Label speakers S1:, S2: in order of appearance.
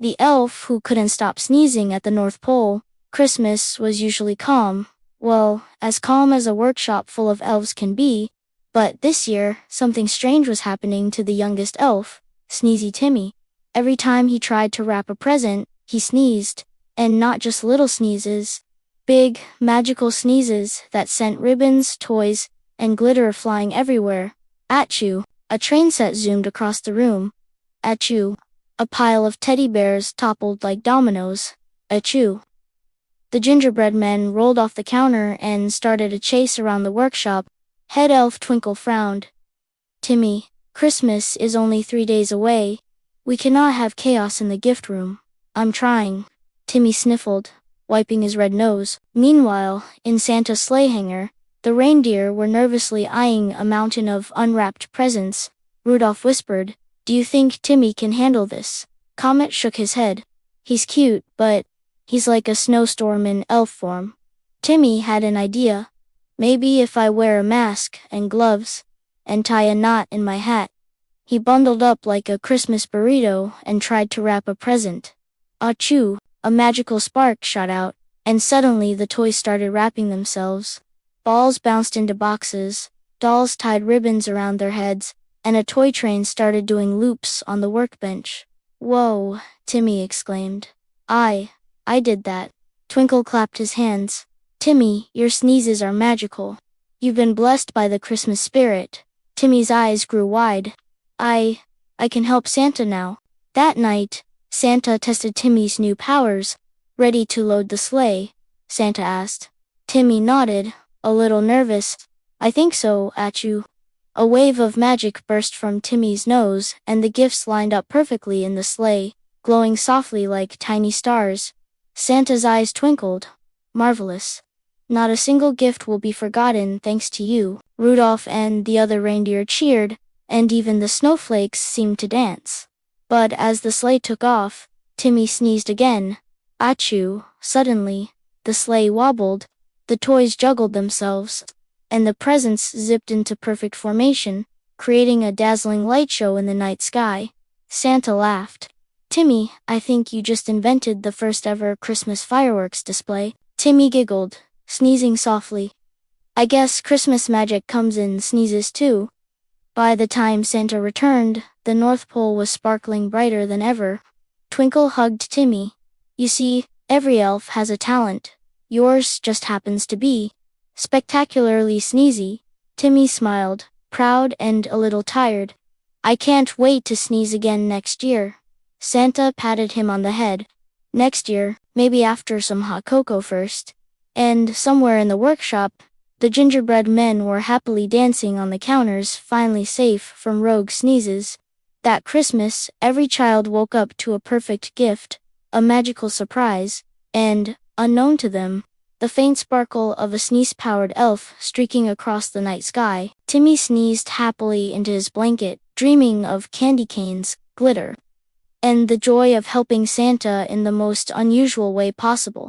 S1: the elf who couldn't stop sneezing at the North Pole. Christmas was usually calm. Well, as calm as a workshop full of elves can be. But this year, something strange was happening to the youngest elf, Sneezy Timmy. Every time he tried to wrap a present, he sneezed. And not just little sneezes. Big, magical sneezes that sent ribbons, toys, and glitter flying everywhere. Achoo! A train set zoomed across the room. Achoo! A pile of teddy bears toppled like dominoes. Achoo! The gingerbread men rolled off the counter and started a chase around the workshop. Head elf Twinkle frowned. Timmy, Christmas is only 3 days away. We cannot have chaos in the gift room. I'm trying. Timmy sniffled, wiping his red nose. Meanwhile, in Santa's sleigh hangar, the reindeer were nervously eyeing a mountain of unwrapped presents. Rudolph whispered, "Do you think Timmy can handle this?" Comet shook his head. "He's cute, but he's like a snowstorm in elf form." Timmy had an idea. "Maybe if I wear a mask and gloves and tie a knot in my hat." He bundled up like a Christmas burrito and tried to wrap a present. Achoo! A magical spark shot out, and suddenly the toys started wrapping themselves. Balls bounced into boxes, dolls tied ribbons around their heads, and a toy train started doing loops on the workbench. "Whoa!" Timmy exclaimed. I did that." Twinkle clapped his hands. "Timmy, your sneezes are magical. You've been blessed by the Christmas spirit." Timmy's eyes grew wide. I can help Santa now." That night, Santa tested Timmy's new powers. "Ready to load the sleigh?" Santa asked. Timmy nodded, a little nervous. "I think so, Achoo." A wave of magic burst from Timmy's nose, and the gifts lined up perfectly in the sleigh, glowing softly like tiny stars. Santa's eyes twinkled. "Marvelous. Not a single gift will be forgotten thanks to you." Rudolph and the other reindeer cheered, and even the snowflakes seemed to dance. But as the sleigh took off, Timmy sneezed again. Achoo! Suddenly, the sleigh wobbled, the toys juggled themselves, and the presents zipped into perfect formation, creating a dazzling light show in the night sky. Santa laughed. "Timmy, I think you just invented the first ever Christmas fireworks display." Timmy giggled, sneezing softly. "I guess Christmas magic comes in sneezes too." By the time Santa returned, the North Pole was sparkling brighter than ever. Twinkle hugged Timmy. "You see, every elf has a talent. Yours just happens to be spectacularly sneezy." Timmy smiled, proud and a little tired. "I can't wait to sneeze again next year." Santa patted him on the head. "Next year, maybe after some hot cocoa first." And somewhere in the workshop, the gingerbread men were happily dancing on the counters, finally safe from rogue sneezes. That Christmas, every child woke up to a perfect gift, a magical surprise, and, unknown to them, the faint sparkle of a sneeze-powered elf streaking across the night sky. Timmy sneezed happily into his blanket, dreaming of candy canes, glitter, and the joy of helping Santa in the most unusual way possible.